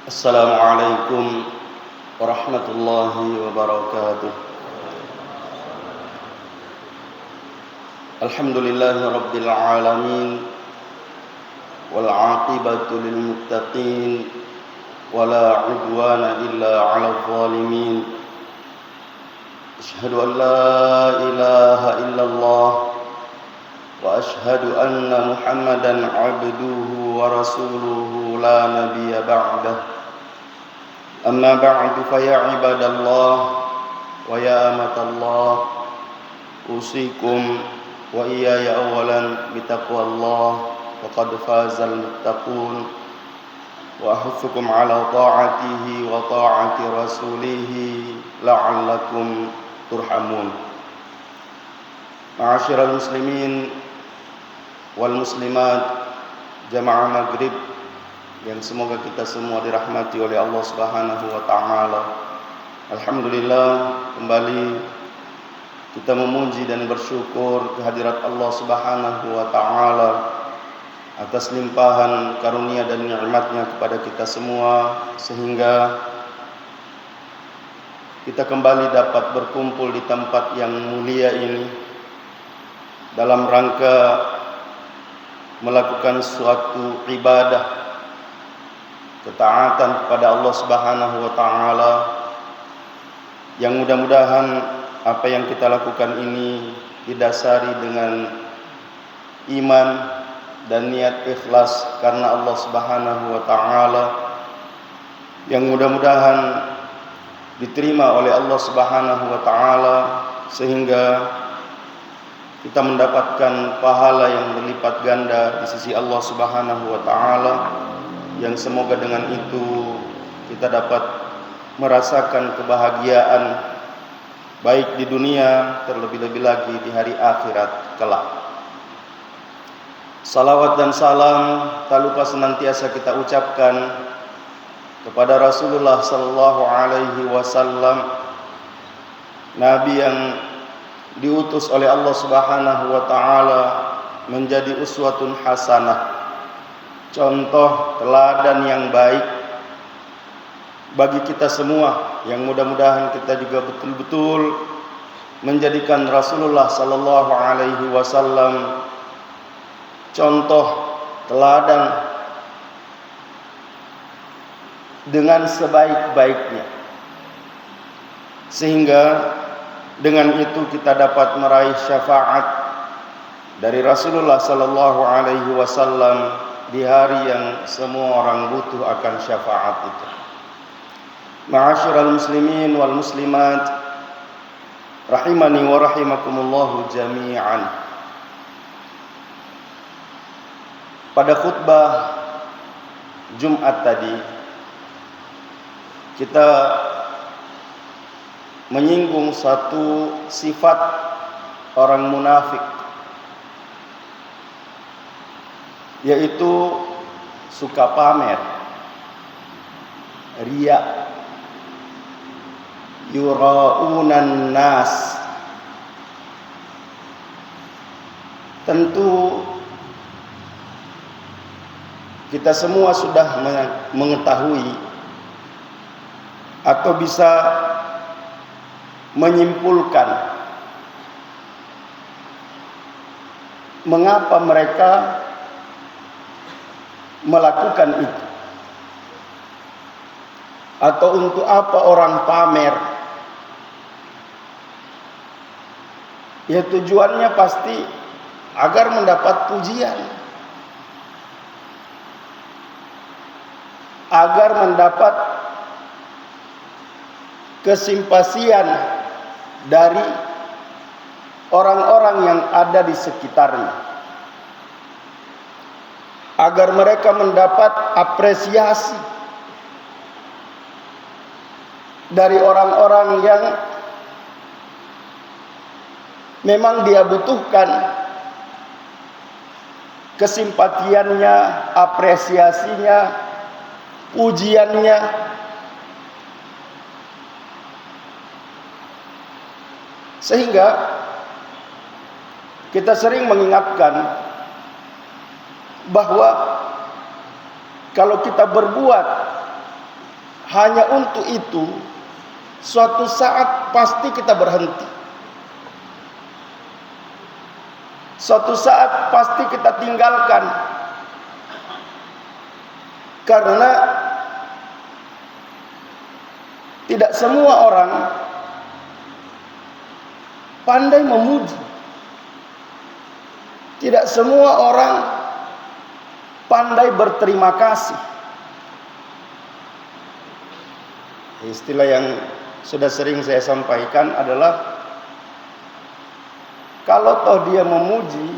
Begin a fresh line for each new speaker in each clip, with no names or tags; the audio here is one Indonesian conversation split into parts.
Assalamualaikum warahmatullahi wabarakatuh. Alhamdulillahi rabbil alamin wal aqibatu lil muttaqin wala udwana illa 'alal zalimin. Asyhadu an la ilaha illallah wa asyhadu anna Muhammadan 'abduhu wa rasuluhu la nabiyya ba'dah. Amma ba'du fa ya ibadallah wa ya amatallah, usikum wa iyaya awalan bitaqwallah faqad fazal muttaqun wa ahutsukum ala ta'atihi wa ta'ati rasulihi la'allakum turhamun. Ma'asyiral muslimin wal muslimat jamaah maghrib yang semoga kita semua dirahmati oleh Allah Subhanahu wa taala. Alhamdulillah, kembali kita memuji dan bersyukur kehadirat Allah Subhanahu wa taala atas limpahan karunia dan nikmat-Nya kepada kita semua, sehingga kita kembali dapat berkumpul di tempat yang mulia ini dalam rangka melakukan suatu ibadah ketaatan kepada Allah Subhanahu wa taala, yang mudah-mudahan apa yang kita lakukan ini didasari dengan iman dan niat ikhlas karena Allah Subhanahu wa taala, yang mudah-mudahan diterima oleh Allah Subhanahu wa taala, sehingga kita mendapatkan pahala yang berlipat ganda di sisi Allah Subhanahu wa taala, yang semoga dengan itu kita dapat merasakan kebahagiaan baik di dunia, terlebih-lebih lagi di hari akhirat kelak. Salawat dan salam tak lupa senantiasa kita ucapkan kepada Rasulullah sallallahu alaihi wasallam, Nabi yang diutus oleh Allah Subhanahu wa taala menjadi uswatun hasanah, contoh teladan yang baik bagi kita semua, yang mudah-mudahan kita juga betul-betul menjadikan Rasulullah sallallahu alaihi wasallam contoh teladan dengan sebaik-baiknya, sehingga dengan itu kita dapat meraih syafaat dari Rasulullah sallallahu alaihi wasallam di hari yang semua orang butuh akan syafaat itu. Ma'asyiral muslimin wal muslimat rahimani wa rahimakumullahu jami'an. Pada khutbah Jumat tadi kita menyinggung satu sifat orang munafik, yaitu suka pamer, riya, yura'unan nas. Tentu kita semua sudah mengetahui atau bisa menyimpulkan mengapa mereka melakukan itu, atau untuk apa orang pamer. Ya, tujuannya pasti agar mendapat pujian, agar mendapat kesimpatian dari orang-orang yang ada di sekitarnya, agar mereka mendapat apresiasi dari orang-orang yang memang dia butuhkan kesimpatiannya, apresiasinya, pujiannya. Sehingga kita sering mengingatkan bahwa kalau kita berbuat hanya untuk itu, suatu saat pasti kita berhenti. Suatu saat pasti kita tinggalkan. Karena tidak semua orang pandai memuji. Tidak semua orang pandai berterima kasih. Istilah yang sudah sering saya sampaikan adalah, kalau toh dia memuji,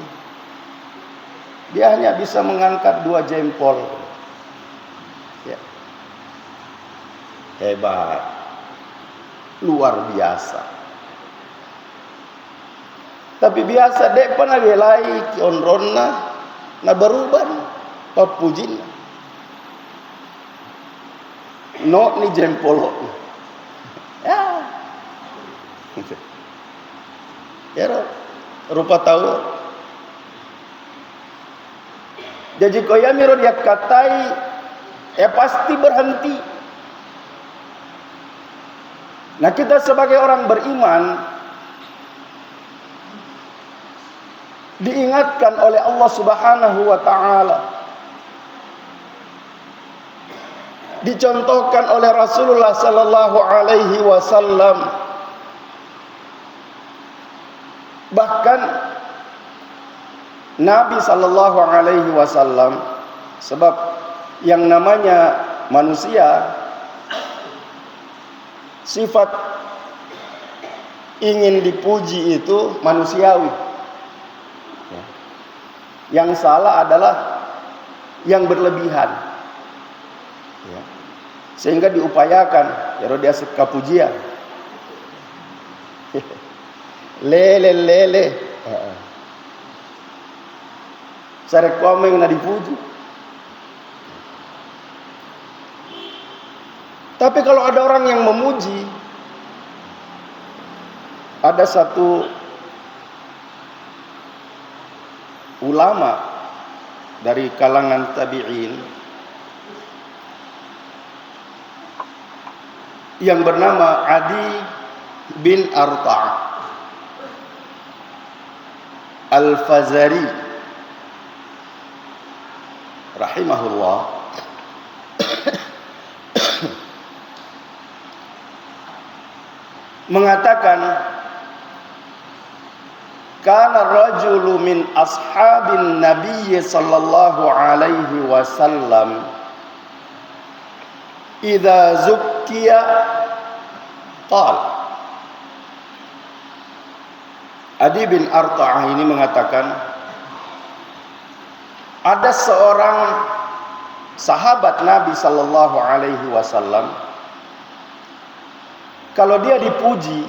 dia hanya bisa mengangkat 2 jempol. Ya. Hebat, luar biasa. Tapi biasa dek pernah belai kionronna na beruban papujin. No ni jempol. Ya. Ya, rupa tahu. Jadi koya miro dia katai, pasti berhenti. Nah, kita sebagai orang beriman diingatkan oleh Allah Subhanahu wa taala, dicontohkan oleh Rasulullah sallallahu alaihi wasallam, bahkan Nabi sallallahu alaihi wasallam, sebab yang namanya manusia sifat ingin dipuji itu manusiawi. Yang salah adalah yang berlebihan. Sehingga diupayakan ya dia suka pujian. Lele. Sare komeng na dipuji. Tapi kalau ada orang yang memuji, ada satu ulama dari kalangan tabi'in yang bernama Adi bin Arta' Al-Fazari rahimahullah, mengatakan, kana rajulu min ashabin nabiy sallallahu alaihi wasallam idza zukkiya qala. Adi bin Arta'ah ini mengatakan, ada seorang sahabat Nabi sallallahu alaihi wasallam, kalau dia dipuji,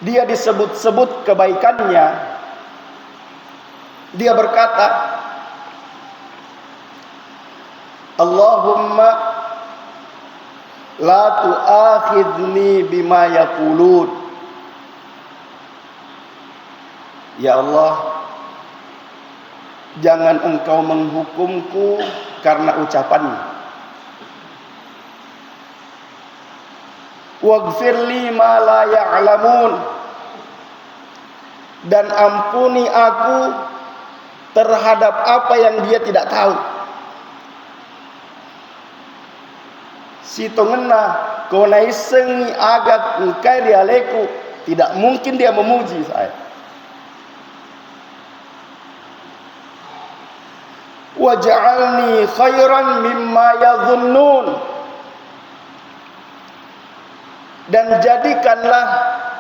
dia disebut-sebut kebaikannya, dia berkata, Allahumma la tu'akhidni bima yaqulun. Ya Allah, jangan engkau menghukumku karena ucapanmu. Waghfirli ma la ya'lamun, dan ampuni aku terhadap apa yang dia tidak tahu. Si tongena kau naisengi agak engkai dialeku, tidak mungkin dia memuji saya. Waj'alni khairan mimma yadhunnun, dan jadikanlah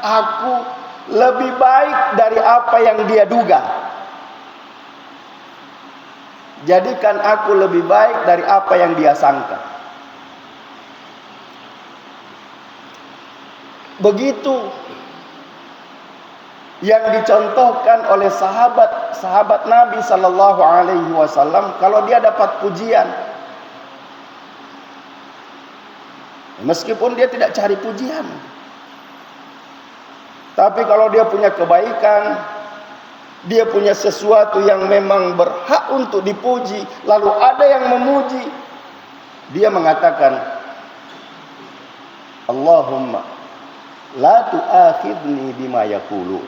aku lebih baik dari apa yang dia duga. Jadikan aku lebih baik dari apa yang dia sangka. Begitu yang dicontohkan oleh sahabat Nabi sallallahu alaihi wasallam kalau dia dapat pujian. Meskipun dia tidak cari pujian, tapi kalau dia punya kebaikan, dia punya sesuatu yang memang berhak untuk dipuji, lalu ada yang memuji, dia mengatakan, Allahumma la tu'akhidni bima yaqulu.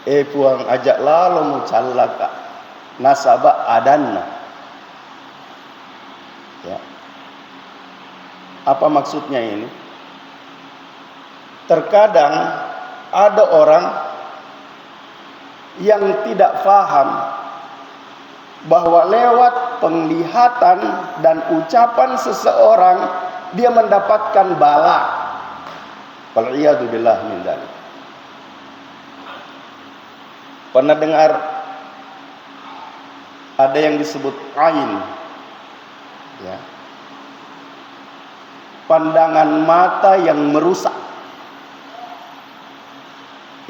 Puang ajak lalu mucallaka nasaba adanna. Ya. Apa maksudnya ini? Terkadang ada orang yang tidak faham bahwa lewat penglihatan dan ucapan seseorang dia mendapatkan bala. Wal'iyadu billah min dzalik. Pernah dengar ada yang disebut ain, ya, pandangan mata yang merusak,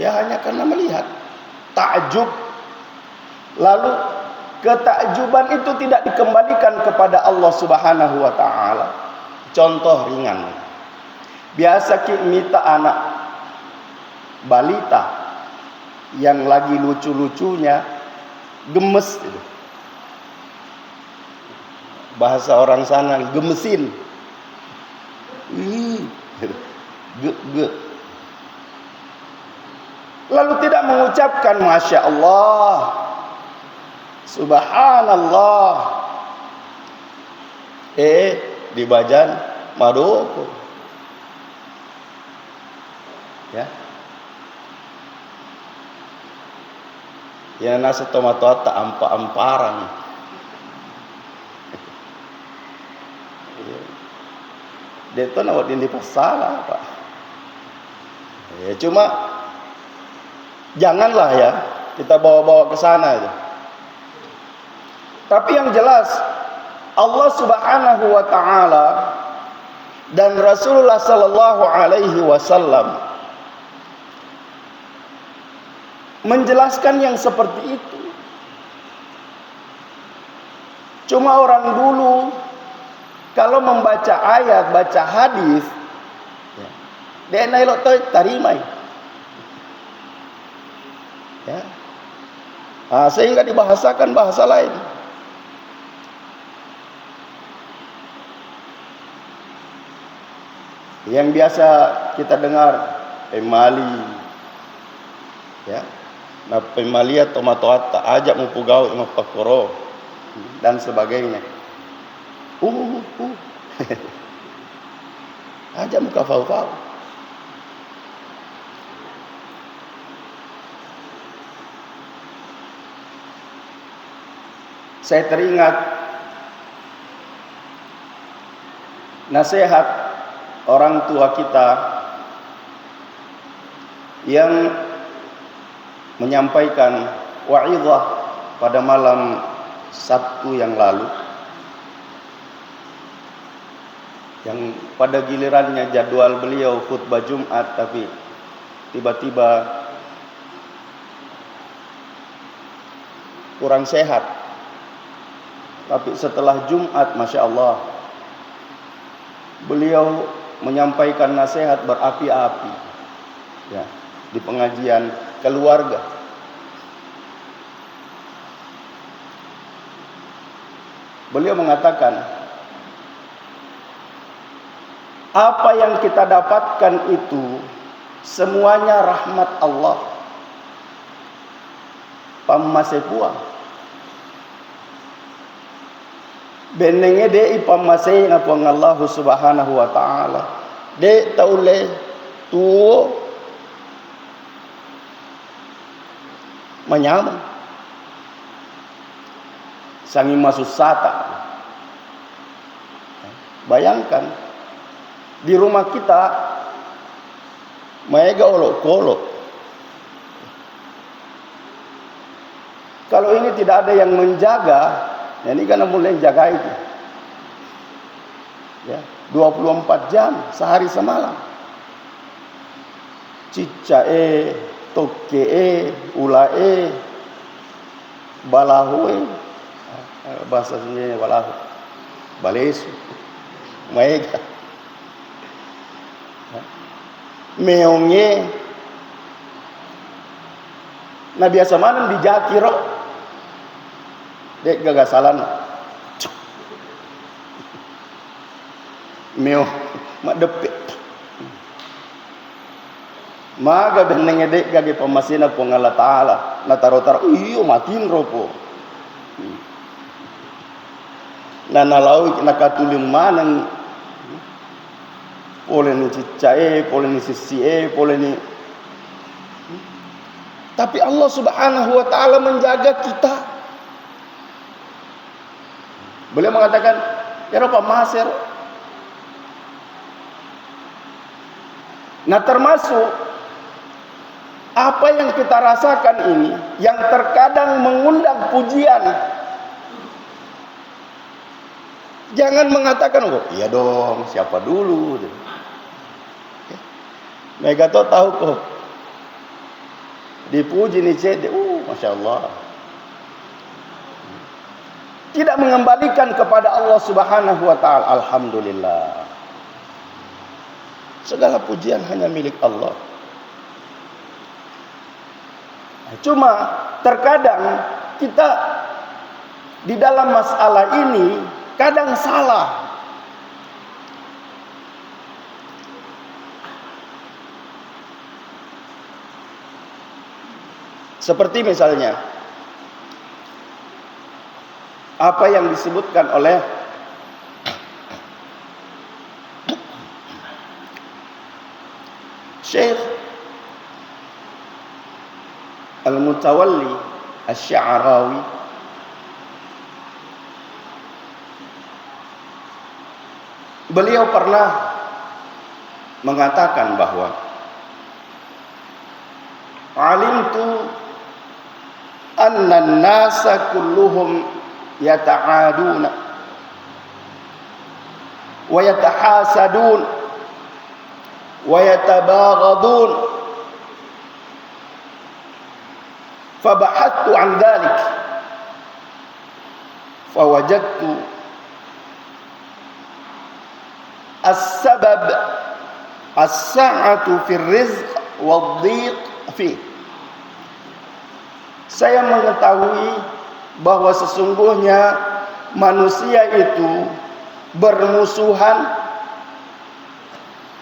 ya hanya karena melihat takjub, lalu ketakjuban itu tidak dikembalikan kepada Allah Subhanahu wa taala. Contoh ringan, biasa kita anak balita yang lagi lucu-lucunya gemes, bahasa orang sana gemesin, lalu tidak mengucapkan Masya Allah, Subhanallah, di bajan madoko, ya. Ya nasa tomato ampa-amparan. Dia tuh nawat di pasala, Pak. Ya cuma janganlah ya kita bawa-bawa ke sana itu. Tapi yang jelas Allah Subhanahu wa taala dan Rasulullah sallallahu alaihi wasallam menjelaskan yang seperti itu. Cuma orang dulu kalau membaca ayat, baca hadis, ya, dia nailok tarimai, ya, sehingga dibahasakan bahasa lain. Yang biasa kita dengar pemali, ya. Nah, pemalia tomatoata ajak mu pugau ima pakoro dan sebagainya. Ajak mu kafau-fau. Saya teringat nasihat orang tua kita yang menyampaikan wa'idhah pada malam Sabtu yang lalu, yang pada gilirannya jadwal beliau khutbah Jumat, tapi tiba-tiba kurang sehat. Tapi setelah Jumat, Masya Allah, beliau menyampaikan nasihat berapi-api, ya, di pengajian keluarga. Beliau mengatakan, apa yang kita dapatkan itu semuanya rahmat Allah. Pammasepua benenge de ipammasei ngapong Allah Subhanahu wa taala. De taule tuo menyamang sangi masusata. Bayangkan di rumah kita maega olok-olok. Kalau ini tidak ada yang menjaga, ya ini kan mulai jaga itu, ya, 24 jam sehari semalam. Cicae, toke, ulae, balahoe, bahasa Sundanya balahu, balesu, maega, meonge, Nah biasa mana dijaki roh. Dek gagasalan. Meo mak depet. Maga benenge dek gage pamasina pong Allah Ta'ala. Na taro-taro iyo matin ropo. Na nalawi nakatulim manang pole ni cicae, pole ni sisi pole ni. Tapi Allah Subhanahu wa Ta'ala menjaga kita. Beliau mengatakan, ya Rabb maser. Nah termasuk apa yang kita rasakan ini, yang terkadang mengundang pujian. Jangan mengatakan, oh iya dong, siapa dulu. Mereka tahu kok. Dipuji nih cede, Masya Allah. Tidak mengembalikan kepada Allah Subhanahu wa Ta'ala. Alhamdulillah. Segala pujian hanya milik Allah. Cuma terkadang kita di dalam masalah ini kadang salah. Seperti misalnya apa yang disebutkan oleh Syekh Al-Mutawalli Asy-Sya'rawi beliau pernah mengatakan bahwa alimtu anna an-nasa kulluhum yata'aduna wa yatahasadun wa yatabaghadun fabahattu an dhalik fawajadtu as-sabab as-sa'atu fi rizq wad-dhiq fi. Saya mengetahui bahwa sesungguhnya manusia itu bermusuhan,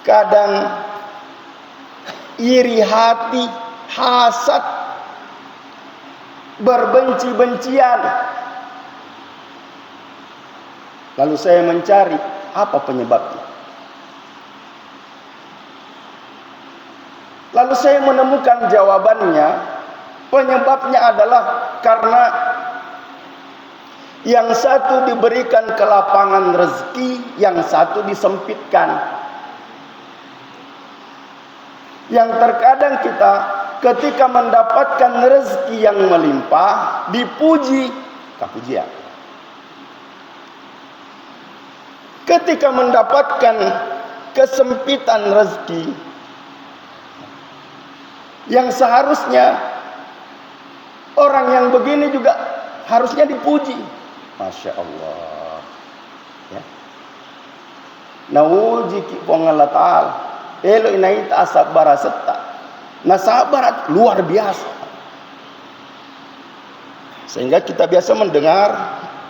kadang iri hati, hasad, berbenci-bencian. Lalu saya mencari apa penyebabnya. Lalu saya menemukan jawabannya. Penyebabnya adalah karena yang satu diberikan kelapangan rezeki, yang satu disempitkan. Yang terkadang kita ketika mendapatkan rezeki yang melimpah, dipuji, kepujian. Ketika mendapatkan kesempitan rezeki, yang seharusnya orang yang begini juga harusnya dipuji. Masya Allah. Ya. Nawuji ki Allah Ta'ala. Elo inai ta'asabara setta. Nah sabar luar biasa. Sehingga kita biasa mendengar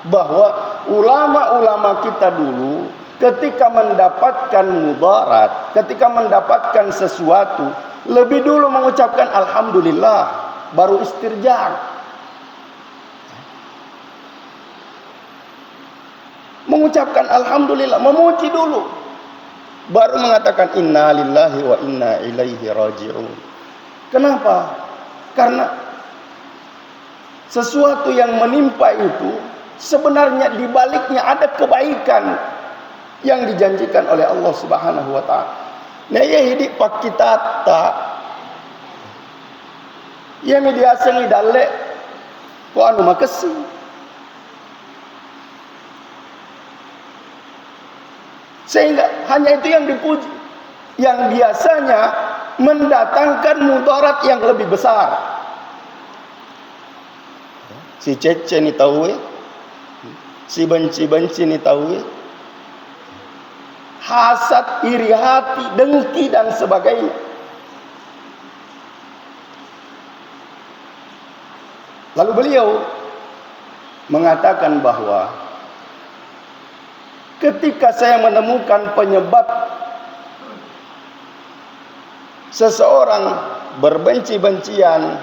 bahwa ulama-ulama kita dulu ketika mendapatkan mudarat, ketika mendapatkan sesuatu, lebih dulu mengucapkan alhamdulillah, baru istirja. Mengucapkan alhamdulillah, memuji dulu, baru mengatakan inna lillahi wa inna ilaihi raji'un. Kenapa? Karena sesuatu yang menimpa itu sebenarnya di baliknya ada kebaikan yang dijanjikan oleh Allah Subhanahu wa Ta'ala. Nah ya hidup pak kita tak ya media seni dalek ko anu makasi. Sehingga hanya itu yang dipuji, yang biasanya mendatangkan mudarat yang lebih besar. Si cece ni tahu, si benci-benci ni tahu, hasad, iri hati, dengki dan sebagainya. Lalu beliau mengatakan bahwa ketika saya menemukan penyebab seseorang berbenci-bencian,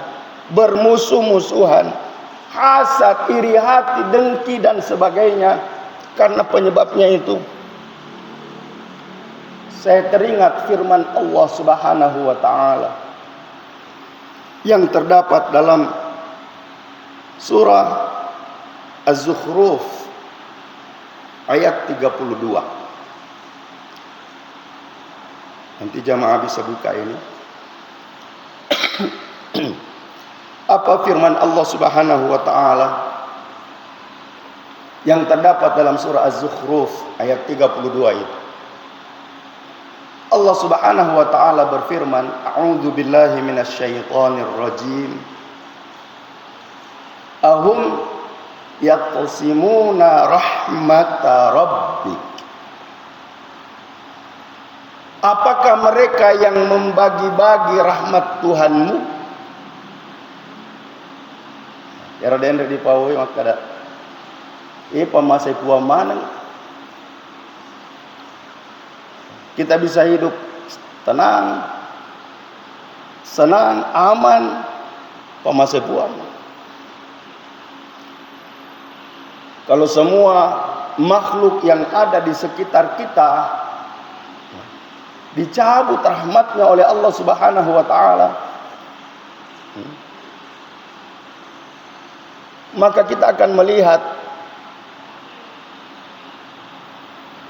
bermusuh-musuhan, hasad, iri hati, dengki dan sebagainya, karena penyebabnya itu, saya teringat firman Allah Subhanahu wa taala yang terdapat dalam surah Az-Zukhruf ayat 32. Nanti jamaah bisa buka ini. Apa firman Allah Subhanahu wa taala yang terdapat dalam surah Az-Zukhruf ayat 32 itu? Allah Subhanahu wa taala berfirman, "A'udzu billahi minasyaitonir rajim. Ahum yaqsimuna rahmata rabbik." Apakah mereka yang membagi-bagi rahmat Tuhanmu? Ya raden di pawai makada. Pamasai kuah mana? Kita bisa hidup tenang, senang, aman, pamasai puan. Kalau semua makhluk yang ada di sekitar kita dicabut rahmatnya oleh Allah Subhanahu wa taala, maka kita akan melihat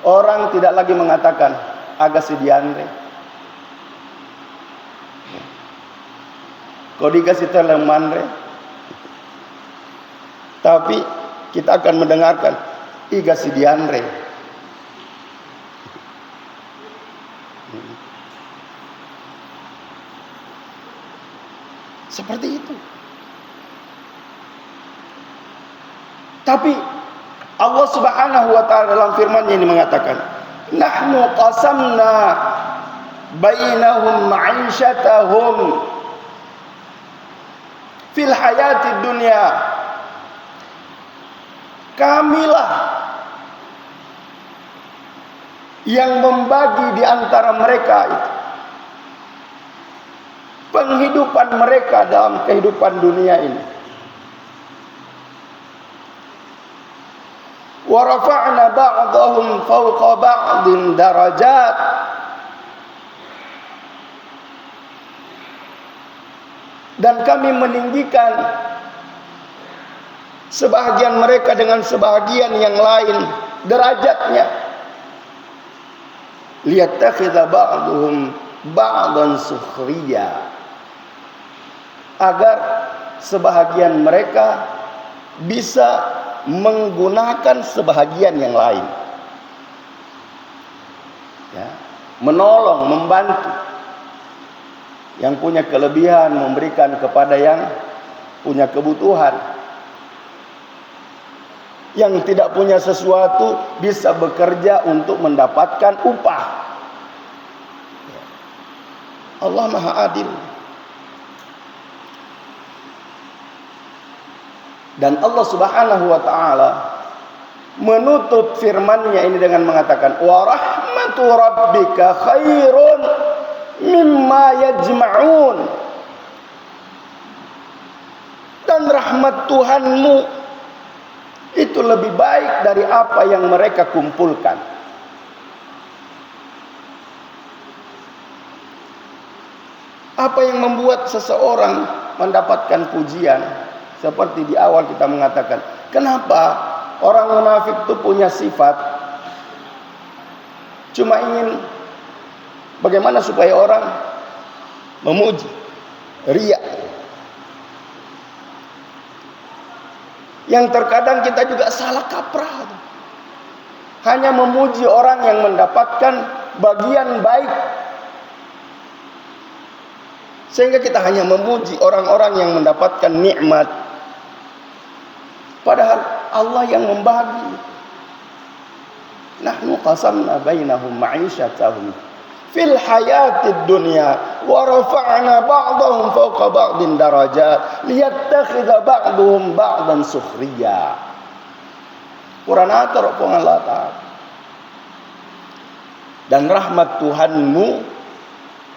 orang tidak lagi mengatakan agak sidianre, kodiga sitelemanre, tapi kita akan mendengarkan iga sidianre. Seperti itu. Tapi Allah Subhanahu wa taala dalam firman-Nya ini mengatakan, "Nahnu qasamna bainahum ma'isyatahum fil hayatid dunya." Kamilah yang membagi di antara mereka itu penghidupan mereka dalam kehidupan dunia ini. Wa rafa'na ba'dahum fawqa ba'din darajat. Dan kami meninggikan sebahagian mereka dengan sebahagian yang lain derajatnya. Liyattakhidha ba'duhum ba'dan sukhriya. Agar sebahagian mereka bisa menggunakan sebahagian yang lain, ya, menolong, membantu. Yang punya kelebihan memberikan kepada yang punya kebutuhan. Yang tidak punya sesuatu bisa bekerja untuk mendapatkan upah. Allah Maha Adil. Dan Allah Subhanahu wa taala menutup firman-Nya ini dengan mengatakan, "Wa rahmatu rabbika khairun mimma yajma'un." Dan rahmat Tuhanmu itu lebih baik dari apa yang mereka kumpulkan. Apa yang membuat seseorang mendapatkan pujian? Seperti di awal kita mengatakan, kenapa orang munafik itu punya sifat cuma ingin bagaimana supaya orang memuji, riya. Yang terkadang kita juga salah kaprah, hanya memuji orang yang mendapatkan bagian baik, sehingga kita hanya memuji orang-orang yang mendapatkan nikmat. Padahal Allah yang membagi. Nahnu qasamna bainahum ma'isyatahum fil hayatid dunya wa rafa'na ba'dahum fawqa ba'din darajat liyattakhidha ba'duhum ba'dan sukhriya. Quran atar Allah Ta'ala. Dan rahmat Tuhanmu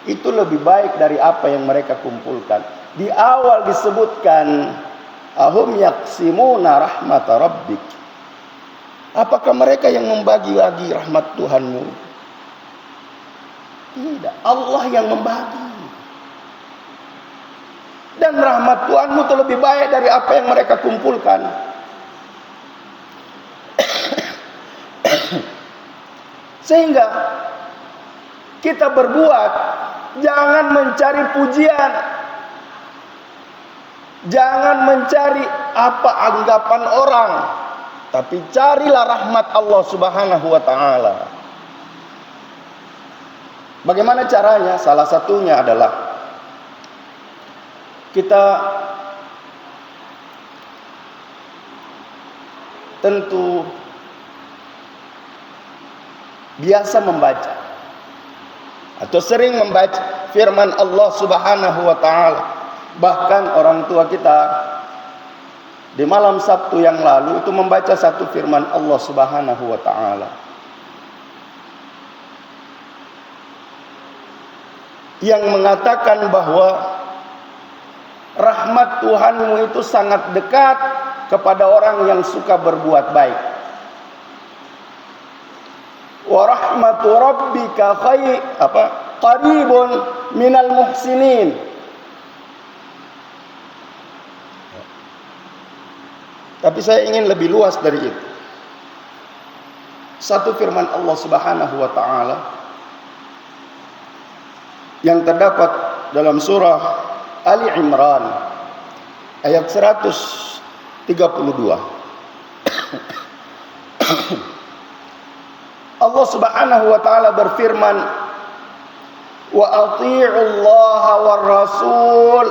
itu lebih baik dari apa yang mereka kumpulkan. Di awal disebutkan ahum yaqsimuna rahmat rabbik. Apakah mereka yang membagi-bagi rahmat Tuhanmu? Tidak, Allah yang membagi. Dan rahmat Tuhanmu itu lebih baik dari apa yang mereka kumpulkan. Sehingga kita berbuat, jangan mencari pujian, jangan mencari apa anggapan orang, tapi carilah rahmat Allah Subhanahu wa Ta'ala. Bagaimana caranya? Salah satunya adalah kita tentu biasa membaca atau sering membaca firman Allah Subhanahu wa Ta'ala. Bahkan orang tua kita di malam Sabtu yang lalu itu membaca satu firman Allah Subhanahu wa Ta'ala yang mengatakan bahwa rahmat Tuhanmu itu sangat dekat kepada orang yang suka berbuat baik. Wa rahmatu rabbika qaribun minal muhsinin. Tapi saya ingin lebih luas dari itu. Satu firman Allah Subhanahu wa Ta'ala yang terdapat dalam surah Ali Imran ayat 132. Allah Subhanahu wa Ta'ala berfirman, wa athi'ullaha war rasul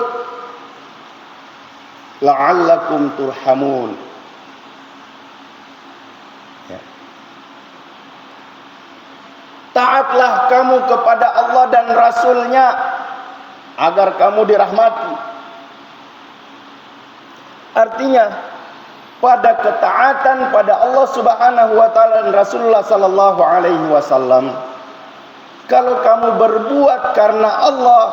la'allakum turhamun. Ya. Taatlah kamu kepada Allah dan Rasulnya agar kamu dirahmati. Artinya pada ketaatan pada Allah Subhanahu wa Ta'ala dan Rasulullah sallallahu alaihi wasallam, kalau kamu berbuat karena Allah,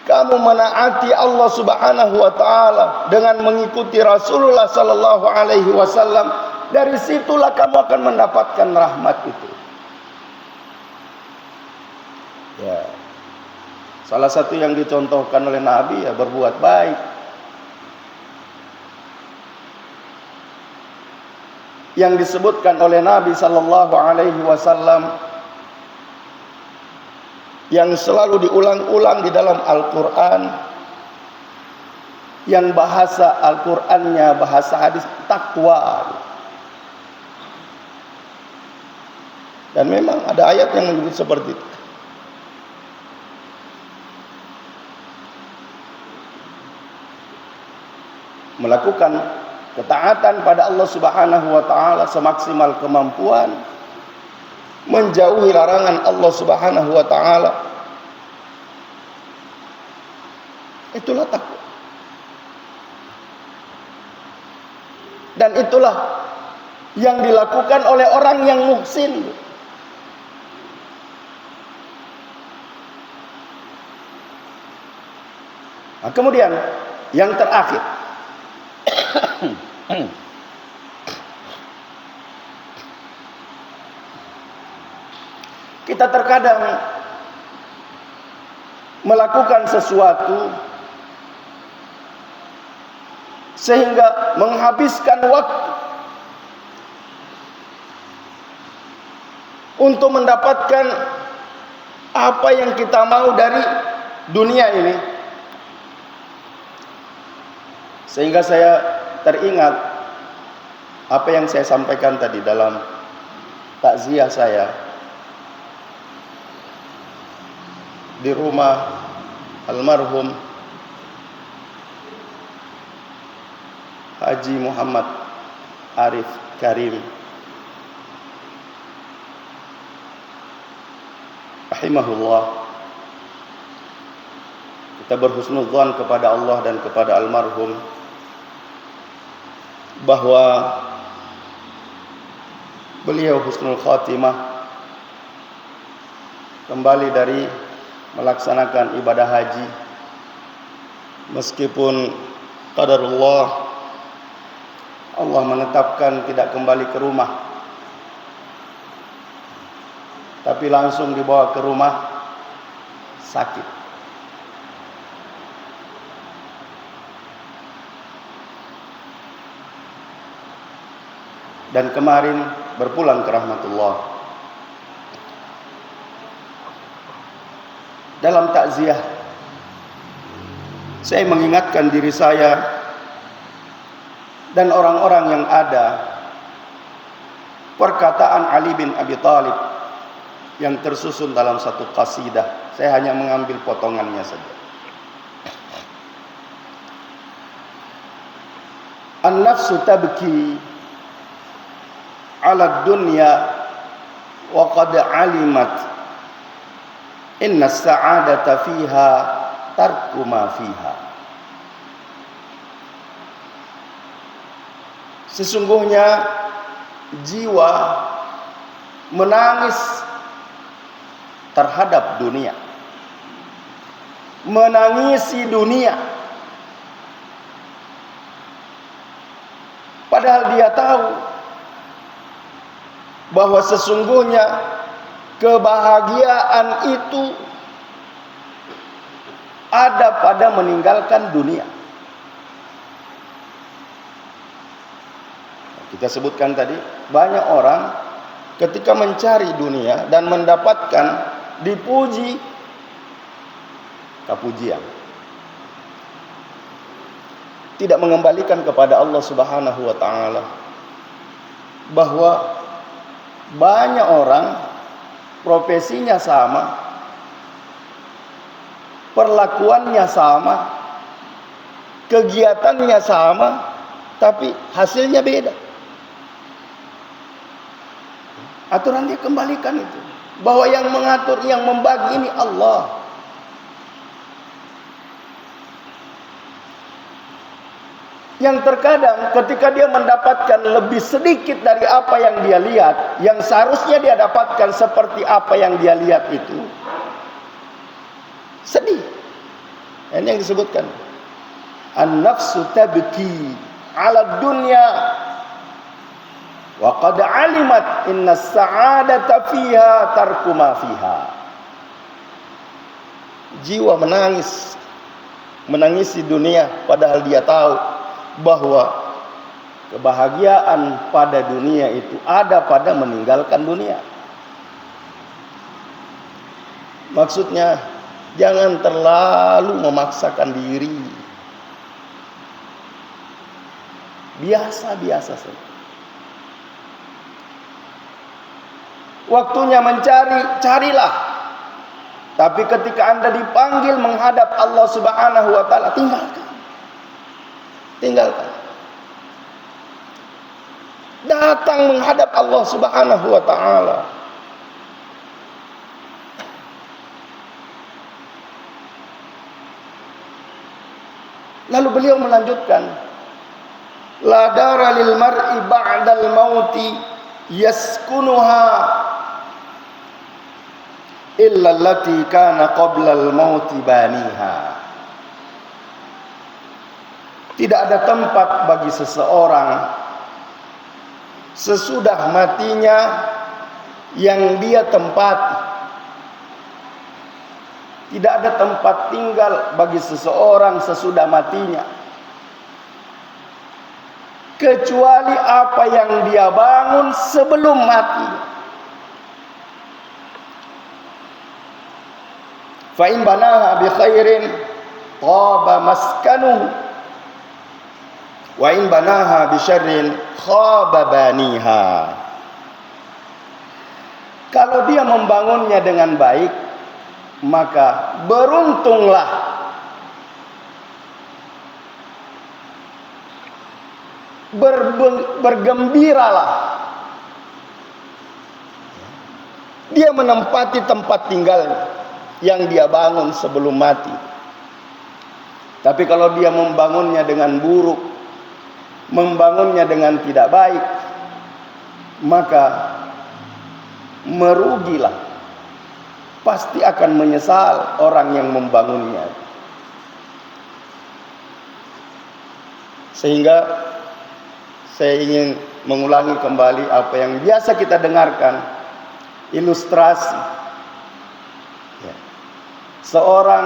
kamu menaati Allah Subhanahu wa Ta'ala dengan mengikuti Rasulullah sallallahu alaihi wasallam, dari situlah kamu akan mendapatkan rahmat itu. Ya. Salah satu yang dicontohkan oleh Nabi ya berbuat baik. Yang disebutkan oleh Nabi sallallahu alaihi wasallam yang selalu diulang-ulang di dalam Al-Qur'an, yang bahasa Al-Qur'annya bahasa hadis takwa. Dan memang ada ayat yang menyebut seperti itu. Melakukan ketaatan pada Allah Subhanahu wa Ta'ala semaksimal kemampuan, menjauhi larangan Allah Subhanahu wa Ta'ala, itulah takwa. Dan itulah yang dilakukan oleh orang yang muhsin. Nah, kemudian yang terakhir, kita terkadang melakukan sesuatu sehingga menghabiskan waktu untuk mendapatkan apa yang kita mau dari dunia ini. Sehingga saya teringat apa yang saya sampaikan tadi dalam takziah saya di rumah almarhum Haji Muhammad Arif Karim rahimahullah, kita berhusnudzan kepada Allah dan kepada almarhum bahwa beliau husnul khatimah kembali dari melaksanakan ibadah haji, meskipun qadarullah Allah menetapkan tidak kembali ke rumah, tapi langsung dibawa ke rumah sakit. Dan kemarin berpulang ke rahmatullah. Dalam takziah, saya mengingatkan diri saya dan orang-orang yang ada perkataan Ali bin Abi Thalib yang tersusun dalam satu qasidah. Saya hanya mengambil potongannya saja. An-nafsu tabki ala dunya wa qad alimat inna as-sa'adata fiha tarku ma fiha. Sesungguhnya jiwa menangis terhadap dunia, menangisi dunia, padahal dia tahu bahwa sesungguhnya kebahagiaan itu ada pada meninggalkan dunia. Kita sebutkan tadi, banyak orang ketika mencari dunia dan mendapatkan, dipuji kepujian, tidak mengembalikan kepada Allah Subhanahu wa taala. Bahwa banyak orang profesinya sama, perlakuannya sama, kegiatannya sama, tapi hasilnya beda. Aturan dia kembalikan itu, bahwa yang mengatur, yang membagi ini Allah. Yang terkadang ketika dia mendapatkan lebih sedikit dari apa yang dia lihat, yang seharusnya dia dapatkan seperti apa yang dia lihat itu, sedih. Ini yang disebutkan, an-nafsu tabki ala dunya wa qad alimat inna as-sa'adata fiha tarku ma fiha. Jiwa menangis, menangisi dunia, padahal dia tahu bahwa kebahagiaan pada dunia itu ada pada meninggalkan dunia. Maksudnya, jangan terlalu memaksakan diri. Biasa-biasa saja. Waktunya mencari, carilah. Tapi ketika Anda dipanggil menghadap Allah Subhanahu wa taala, tinggalkan. Tinggalkan. Datang menghadap Allah Subhanahu wa taala. Lalu beliau melanjutkan, la dara lil mar'i ba'dal mauti yaskunuha illa allati kana qabla al mauti baniha. Tidak ada tempat bagi seseorang sesudah matinya yang dia tempati. Tidak ada tempat tinggal bagi seseorang sesudah matinya, kecuali apa yang dia bangun sebelum mati. Fa in banaha bi khairin taba maskanuhu wa in banaha bi syarrin khaba baniha. Kalau dia membangunnya dengan baik, maka beruntunglah. Bergembiralah. dia menempati tempat tinggalnya yang dia bangun sebelum mati. Tapi kalau dia membangunnya dengan buruk, membangunnya dengan tidak baik, maka merugilah. Pasti akan menyesal orang yang membangunnya. Sehingga saya ingin mengulangi kembali apa yang biasa kita dengarkan, ilustrasi. Ya. Seorang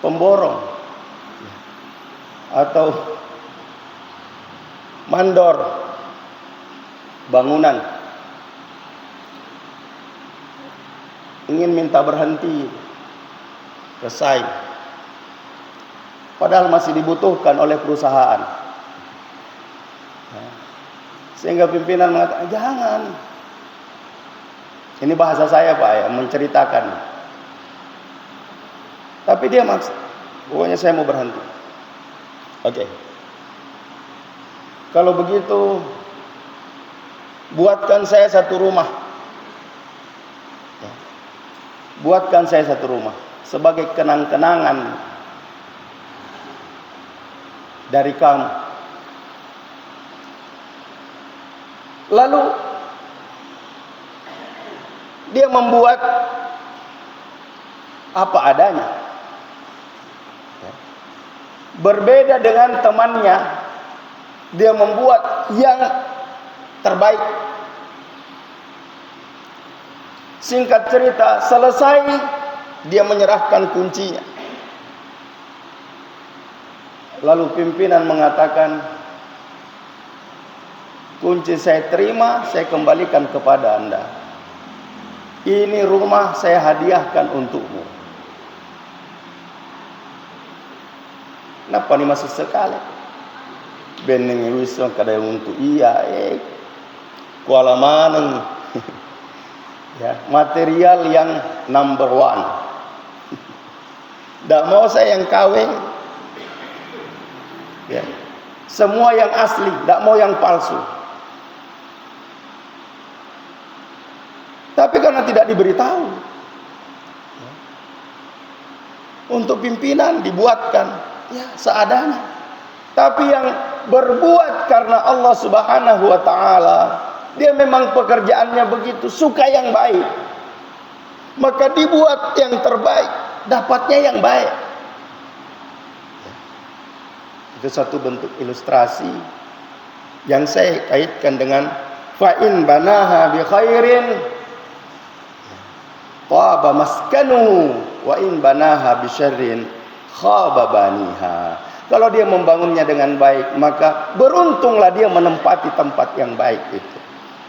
pemborong atau mandor bangunan ingin minta berhenti, selesai, padahal masih dibutuhkan oleh perusahaan, sehingga pimpinan mengatakan jangan. Ini bahasa saya Pak ya, menceritakan. Tapi dia maksa, pokoknya saya mau berhenti. Oke. Kalau begitu, buatkan saya satu rumah. Buatkan saya satu rumah sebagai kenang-kenangan dari kamu. Lalu dia membuat apa adanya. Berbeda dengan temannya, dia membuat yang terbaik. Singkat cerita, selesai dia menyerahkan kuncinya. Lalu pimpinan mengatakan, kunci saya terima, saya kembalikan kepada Anda. Ini rumah saya hadiahkan untukmu. Kenapa nih masih sekali? Beneng wisong kada untuk iya kuala maneng. Ya, material yang number one. Tidak mau saya yang kawin. Ya. Semua yang asli, tidak mau yang palsu. Tapi karena tidak diberitahu, untuk pimpinan dibuatkan ya seadanya. Tapi yang berbuat karena Allah Subhanahu wa taala, dia memang pekerjaannya begitu, suka yang baik, maka dibuat yang terbaik, dapatnya yang baik. Itu satu bentuk ilustrasi yang saya kaitkan dengan fa'in banaha bi khairin taba maskanuhu wa in banaha bi syarrin khaba baniha. Kalau dia membangunnya dengan baik, maka beruntunglah dia menempati tempat yang baik itu.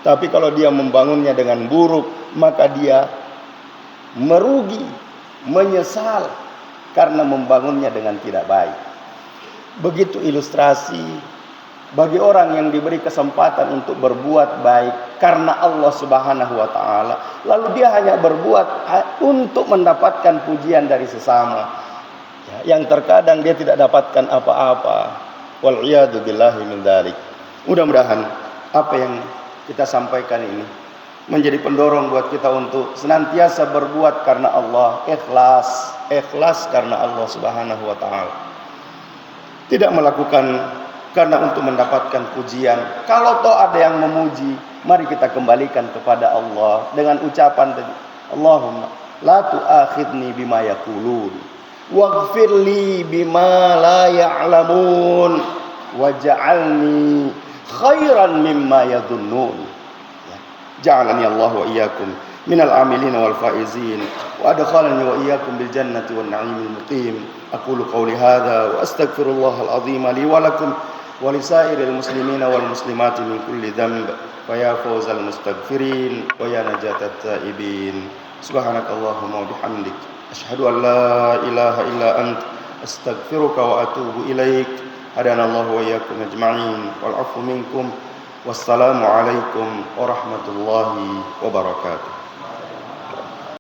Tapi kalau dia membangunnya dengan buruk, maka dia merugi, menyesal karena membangunnya dengan tidak baik. Begitu ilustrasi bagi orang yang diberi kesempatan untuk berbuat baik karena Allah Subhanahu wa taala, lalu dia hanya berbuat untuk mendapatkan pujian dari sesama. Ya, yang terkadang dia tidak dapatkan apa-apa. Wal iyadu billahi min dzalik. Mudah-mudahan apa yang kita sampaikan ini menjadi pendorong buat kita untuk senantiasa berbuat karena Allah, ikhlas karena Allah Subhanahu wa taala. Tidak melakukan karena untuk mendapatkan pujian. Kalau toh ada yang memuji, mari kita kembalikan kepada Allah dengan ucapan tadi, Allahumma la tu'akhidni bima yaqulun waghfirli bima la ya'lamun waj'alni khairan mimma yadhunnun. Ja'alani Allah wa iyyakum minal amilin wal faizin wa adkhalani wa iyyakum bil jannati wan na'imil muqim. Aqulu qawli hadha wa astaghfirullahal azim li wa lakum wa lisairil muslimina wal muslimati min kulli dhanb wa ya fawzal mustaghfirin wa ya najatat taibin. Subhanakallahumma wa bihamdik asyhadu an la ilaha illa ant astaghfiruka wa atubu ilaik. Hadanallahu wa iyyakum ajma'in wal 'afwu minkum. Wassalamu alaikum warahmatullahi wabarakatuh.